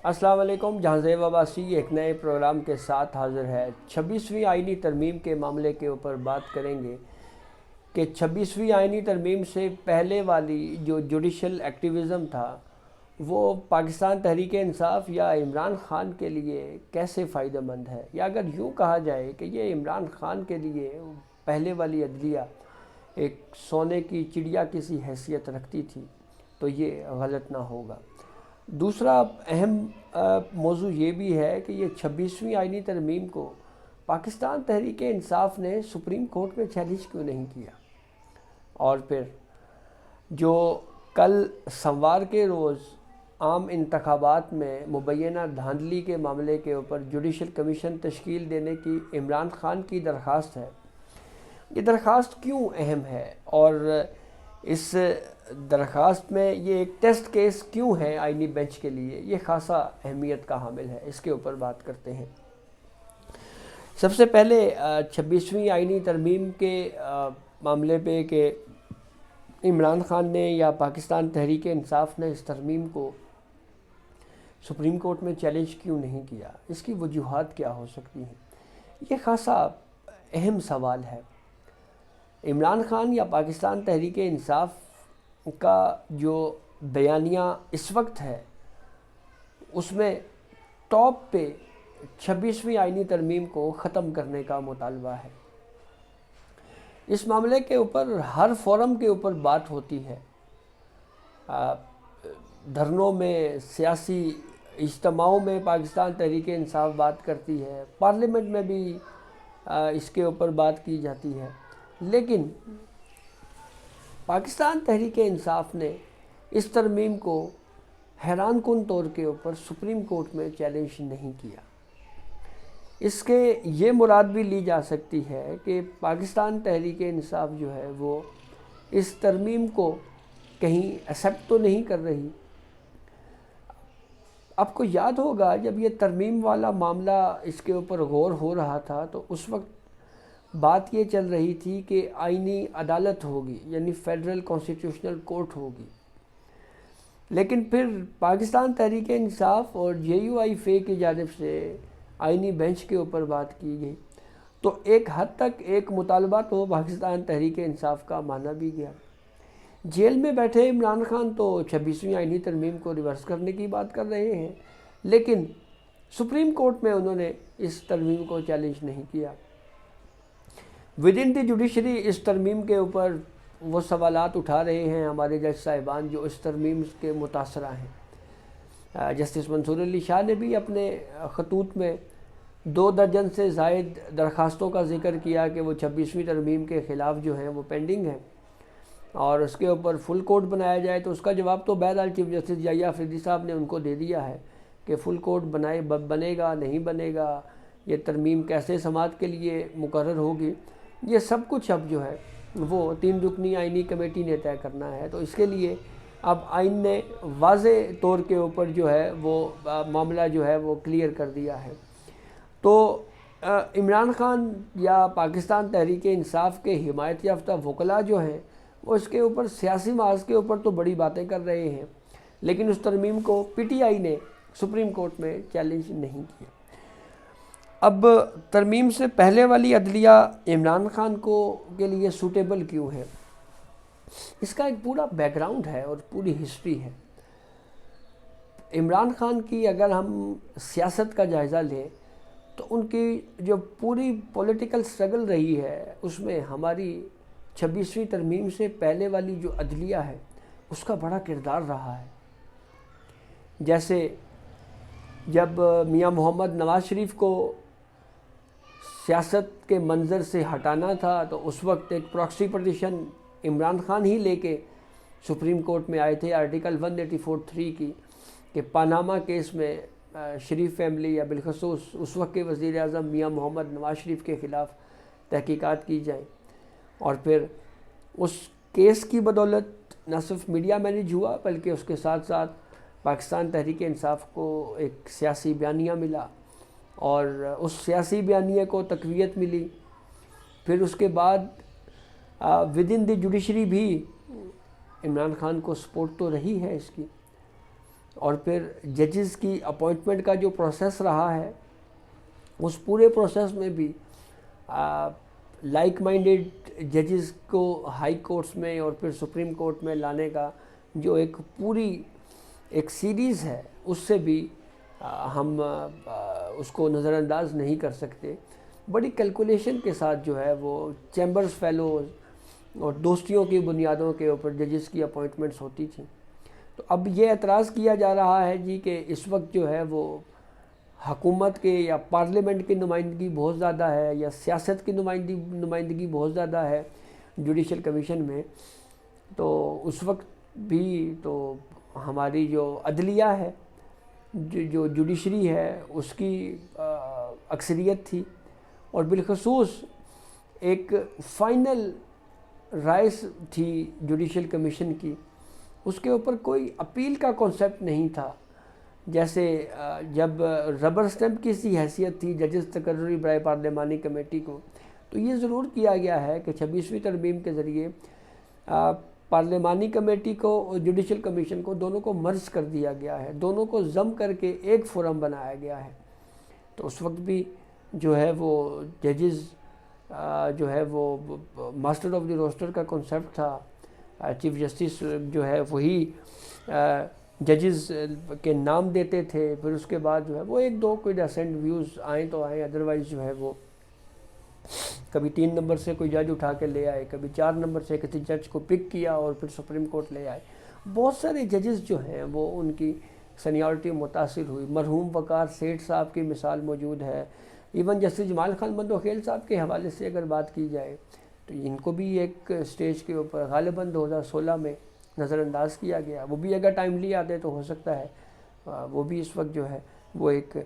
السلام علیکم. جہاں زیب عباسی ایک نئے پروگرام کے ساتھ حاضر ہے. 26ویں آئینی ترمیم کے معاملے کے اوپر بات کریں گے کہ 26ویں آئینی ترمیم سے پہلے والی جو جوڈیشل ایکٹیویزم تھا وہ پاکستان تحریک انصاف یا عمران خان کے لیے کیسے فائدہ مند ہے، یا اگر یوں کہا جائے کہ یہ عمران خان کے لیے پہلے والی عدلیہ ایک سونے کی چڑیا کی سی حیثیت رکھتی تھی تو یہ غلط نہ ہوگا. دوسرا اہم موضوع یہ بھی ہے کہ یہ 26ویں آئینی ترمیم کو پاکستان تحریک انصاف نے سپریم کورٹ میں چیلنج کیوں نہیں کیا، اور پھر جو کل سوموار کے روز عام انتخابات میں مبینہ دھاندلی کے معاملے کے اوپر جوڈیشل کمیشن تشکیل دینے کی عمران خان کی درخواست ہے، یہ درخواست کیوں اہم ہے اور اس درخواست میں یہ ایک ٹیسٹ کیس کیوں ہے آئینی بینچ کے لیے، یہ خاصا اہمیت کا حامل ہے. اس کے اوپر بات کرتے ہیں. سب سے پہلے 26ویں آئینی ترمیم کے معاملے پہ کہ عمران خان نے یا پاکستان تحریک انصاف نے اس ترمیم کو سپریم کورٹ میں چیلنج کیوں نہیں کیا، اس کی وجوہات کیا ہو سکتی ہیں، یہ خاصا اہم سوال ہے. عمران خان یا پاکستان تحریک انصاف کا جو بیانیہ اس وقت ہے اس میں ٹاپ پہ 26ویں آئینی ترمیم کو ختم کرنے کا مطالبہ ہے. اس معاملے کے اوپر ہر فورم کے اوپر بات ہوتی ہے، دھرنوں میں، سیاسی اجتماعوں میں پاکستان تحریک انصاف بات کرتی ہے، پارلیمنٹ میں بھی اس کے اوپر بات کی جاتی ہے، لیکن پاکستان تحریک انصاف نے اس ترمیم کو حیران کن طور کے اوپر سپریم کورٹ میں چیلنج نہیں کیا. اس کے یہ مراد بھی لی جا سکتی ہے کہ پاکستان تحریک انصاف جو ہے وہ اس ترمیم کو کہیں ایکسیپٹ تو نہیں کر رہی. آپ کو یاد ہوگا جب یہ ترمیم والا معاملہ اس کے اوپر غور ہو رہا تھا تو اس وقت بات یہ چل رہی تھی کہ آئینی عدالت ہوگی، یعنی فیڈرل کانسٹیٹیوشنل کورٹ ہوگی. لیکن پھر پاکستان تحریک انصاف اور JUI کی جانب سے آئینی بینچ کے اوپر بات کی گئی تو ایک حد تک ایک مطالبہ تو پاکستان تحریک انصاف کا مانا بھی گیا. جیل میں بیٹھے عمران خان تو 26ویں آئینی ترمیم کو ریورس کرنے کی بات کر رہے ہیں، لیکن سپریم کورٹ میں انہوں نے اس ترمیم کو چیلنج نہیں کیا. ود ان دی جوڈیشری اس ترمیم کے اوپر وہ سوالات اٹھا رہے ہیں ہمارے جج صاحبان جو اس ترمیم کے متاثرہ ہیں. جسٹس منصور علی شاہ نے بھی اپنے خطوط میں 2 درجن سے زائد درخواستوں کا ذکر کیا کہ وہ 26ویں ترمیم کے خلاف جو ہیں وہ پینڈنگ ہیں اور اس کے اوپر فل کورٹ بنایا جائے. تو اس کا جواب تو بہرحال چیف جسٹس یحییٰ افریدی صاحب نے ان کو دے دیا ہے کہ فل کورٹ بنے گا نہیں بنے گا، یہ ترمیم کیسے سماعت کے لیے مقرر ہوگی، یہ سب کچھ اب جو ہے وہ 3 رکنی آئینی کمیٹی نے طے کرنا ہے. تو اس کے لیے اب آئین نے واضح طور کے اوپر جو ہے وہ معاملہ جو ہے وہ کلیئر کر دیا ہے. تو عمران خان یا پاکستان تحریک انصاف کے حمایت یافتہ وکلاء جو ہیں وہ اس کے اوپر سیاسی محاذ کے اوپر تو بڑی باتیں کر رہے ہیں، لیکن اس ترمیم کو PTI نے سپریم کورٹ میں چیلنج نہیں کیا. اب ترمیم سے پہلے والی عدلیہ عمران خان کے لیے سوٹیبل کیوں ہے، اس کا ایک پورا بیک گراؤنڈ ہے اور پوری ہسٹری ہے. عمران خان کی اگر ہم سیاست کا جائزہ لیں تو ان کی جو پوری پولیٹیکل سٹرگل رہی ہے اس میں ہماری 26ویں ترمیم سے پہلے والی جو عدلیہ ہے اس کا بڑا کردار رہا ہے. جیسے جب میاں محمد نواز شریف کو سیاست کے منظر سے ہٹانا تھا تو اس وقت ایک پراکسی پٹیشن عمران خان ہی لے کے سپریم کورٹ میں آئے تھے آرٹیکل 184(3) کی کہ پاناما کیس میں شریف فیملی یا بالخصوص اس وقت کے وزیر اعظم میاں محمد نواز شریف کے خلاف تحقیقات کی جائیں. اور پھر اس کیس کی بدولت نہ صرف میڈیا مینیج ہوا بلکہ اس کے ساتھ ساتھ پاکستان تحریک انصاف کو ایک سیاسی بیانیہ ملا اور اس سیاسی بیانیے کو تقویت ملی. پھر اس کے بعد ود ان دی جوڈیشری بھی عمران خان کو سپورٹ تو رہی ہے اس کی. اور پھر ججز کی اپوائنٹمنٹ کا جو پروسیس رہا ہے اس پورے پروسیس میں بھی لائک مائنڈیڈ ججز کو ہائی کورٹس میں اور پھر سپریم کورٹ میں لانے کا جو ایک پوری ایک سیریز ہے اس سے بھی ہم اس کو نظر انداز نہیں کر سکتے. بڑی کیلکولیشن کے ساتھ جو ہے وہ چیمبرز فیلوز اور دوستیوں کی بنیادوں کے اوپر ججز کی اپوائنٹمنٹس ہوتی تھیں. تو اب یہ اعتراض کیا جا رہا ہے جی کہ اس وقت جو ہے وہ حکومت کے یا پارلیمنٹ کی نمائندگی بہت زیادہ ہے یا سیاست کی نمائندگی بہت زیادہ ہے جوڈیشل کمیشن میں. تو اس وقت بھی تو ہماری جو عدلیہ ہے جو جوڈیشری ہے اس کی اکثریت تھی اور بالخصوص ایک فائنل رائے تھی جوڈیشل کمیشن کی. اس کے اوپر کوئی اپیل کا کانسیپٹ نہیں تھا. جیسے جب ربر سٹیمپ کی سی حیثیت تھی ججز تقرری برائے پارلیمانی کمیٹی کو، تو یہ ضرور کیا گیا ہے کہ 26ویں ترمیم کے ذریعے پارلیمانی کمیٹی کو اور جوڈیشل کمیشن کو دونوں کو مرج کر دیا گیا ہے، دونوں کو ضم کر کے ایک فورم بنایا گیا ہے. تو اس وقت بھی جو ہے وہ ججز جو ہے وہ ماسٹر آف دی روسٹر کا کنسیپٹ تھا. چیف جسٹس جو ہے وہی ججز کے نام دیتے تھے. پھر اس کے بعد جو ہے وہ ایک دو کوئی ڈسینٹ ویوز آئیں تو آئیں، ادروائز جو ہے وہ کبھی 3 نمبر سے کوئی جج اٹھا کے لے آئے، کبھی 4 نمبر سے کسی جج کو پک کیا اور پھر سپریم کورٹ لے آئے. بہت سارے ججز جو ہیں وہ ان کی سینیورٹی متاثر ہوئی. مرحوم وقار سیٹھ صاحب کی مثال موجود ہے. ایون جسٹس جمال خان مندوخیل صاحب کے حوالے سے اگر بات کی جائے تو ان کو بھی ایک سٹیج کے اوپر غالباً 2016 میں نظر انداز کیا گیا. وہ بھی اگر ٹائملی آتے تو ہو سکتا ہے وہ بھی اس وقت جو ہے وہ ایک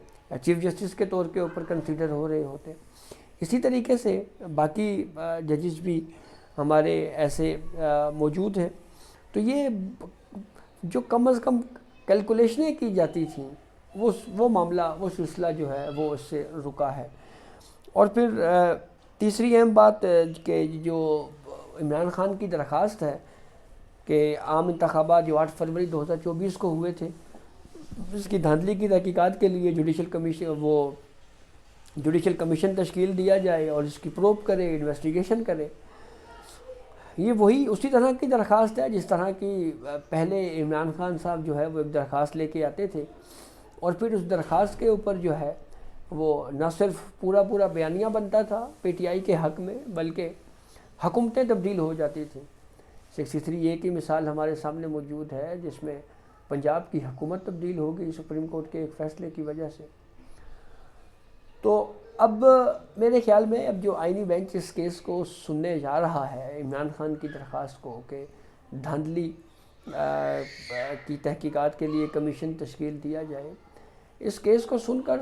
چیف جسٹس کے طور کے اوپر کنسیڈر ہو رہے ہوتے. اسی طریقے سے باقی ججز بھی ہمارے ایسے موجود ہیں. تو یہ جو کم از کم کیلکولیشنیں کی جاتی تھیں وہ معاملہ وہ سلسلہ جو ہے وہ اس سے رکا ہے. اور پھر تیسری اہم بات کہ جو عمران خان کی درخواست ہے کہ عام انتخابات جو 8 فروری 2024 کو ہوئے تھے اس کی دھاندلی کی تحقیقات کے لیے جوڈیشل کمیشن تشکیل دیا جائے اور اس کی پروب کرے، انویسٹیگیشن کرے. یہ وہی اسی طرح کی درخواست ہے جس طرح کی پہلے عمران خان صاحب جو ہے وہ ایک درخواست لے کے آتے تھے اور پھر اس درخواست کے اوپر جو ہے وہ نہ صرف پورا بیانیہ بنتا تھا پی ٹی آئی کے حق میں بلکہ حکومتیں تبدیل ہو جاتی تھیں. 63A کی مثال ہمارے سامنے موجود ہے جس میں پنجاب کی حکومت تبدیل ہو گئی سپریم کورٹ کے ایک فیصلے کی وجہ سے. تو اب میرے خیال میں اب جو آئینی بینچ اس کیس کو سننے جا رہا ہے عمران خان کی درخواست کو کہ دھاندلی کی تحقیقات کے لیے کمیشن تشکیل دیا جائے، اس کیس کو سن کر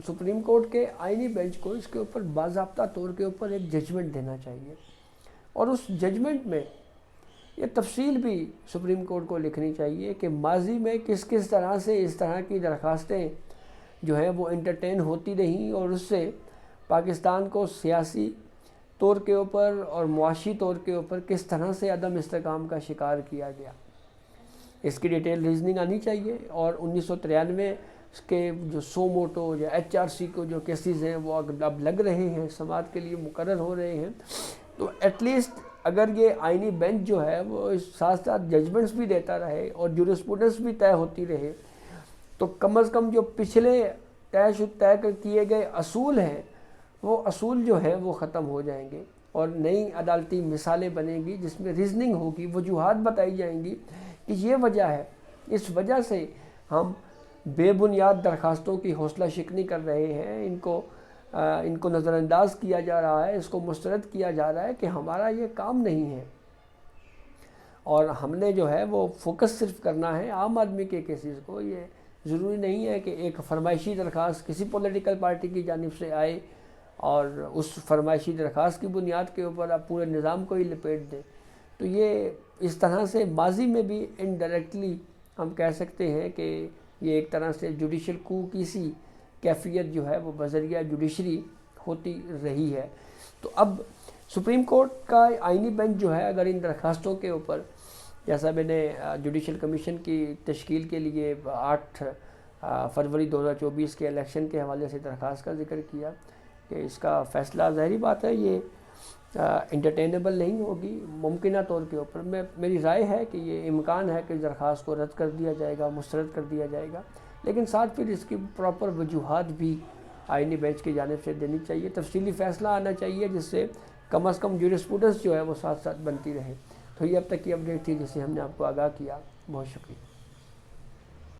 سپریم کورٹ کے آئینی بینچ کو اس کے اوپر باضابطہ طور کے اوپر ایک ججمنٹ دینا چاہیے اور اس ججمنٹ میں یہ تفصیل بھی سپریم کورٹ کو لکھنی چاہیے کہ ماضی میں کس طرح سے اس طرح کی درخواستیں جو ہیں وہ انٹرٹین ہوتی رہیں اور اس سے پاکستان کو سیاسی طور کے اوپر اور معاشی طور کے اوپر کس طرح سے عدم استحکام کا شکار کیا گیا. اس کی ڈیٹیل ریزننگ آنی چاہیے. اور 1993 کے جو سو موٹو یا HRC کو جو کیسز ہیں وہ اب لگ رہے ہیں، سماعت کے لیے مقرر ہو رہے ہیں. تو ایٹ لیسٹ اگر یہ آئینی بینچ جو ہے وہ اس ساتھ ساتھ ججمنٹس بھی دیتا رہے اور جورسپروڈنس بھی طے ہوتی رہے تو کم از کم جو پچھلے طے کیے گئے اصول ہیں وہ اصول جو ہیں وہ ختم ہو جائیں گے اور نئی عدالتی مثالیں بنیں گی جس میں ریزننگ ہوگی، وجوہات بتائی جائیں گی کہ یہ وجہ ہے، اس وجہ سے ہم بے بنیاد درخواستوں کی حوصلہ شکنی کر رہے ہیں، ان کو نظر انداز کیا جا رہا ہے، اس کو مسترد کیا جا رہا ہے کہ ہمارا یہ کام نہیں ہے اور ہم نے جو ہے وہ فوکس صرف کرنا ہے عام آدمی کے کیسز کو. یہ ضروری نہیں ہے کہ ایک فرمائشی درخواست کسی پولیٹیکل پارٹی کی جانب سے آئے اور اس فرمائشی درخواست کی بنیاد کے اوپر آپ پورے نظام کو ہی لپیٹ دیں. تو یہ اس طرح سے ماضی میں بھی انڈائریکٹلی ہم کہہ سکتے ہیں کہ یہ ایک طرح سے جوڈیشل کو کی سی کیفیت جو ہے وہ بذریعہ جوڈیشری ہوتی رہی ہے. تو اب سپریم کورٹ کا آئینی بینچ جو ہے اگر ان درخواستوں کے اوپر جیسا میں نے جوڈیشل کمیشن کی تشکیل کے لیے 8 فروری 2024 کے الیکشن کے حوالے سے درخواست کا ذکر کیا کہ اس کا فیصلہ ظاہری بات ہے یہ انٹرٹینیبل نہیں ہوگی ممکنہ طور کے اوپر. میری رائے ہے کہ یہ امکان ہے کہ درخواست کو رد کر دیا جائے گا, مسترد کر دیا جائے گا, لیکن ساتھ پھر اس کی پراپر وجوہات بھی آئینی بینچ کی جانب سے دینی چاہیے, تفصیلی فیصلہ آنا چاہیے جس سے کم از کم جورسپروڈنس جو ہے وہ ساتھ ساتھ بنتی رہے. تو یہ اب تک کی اپڈیٹ تھی جس سے ہم نے آپ کو آگاہ کیا. بہت شکریہ.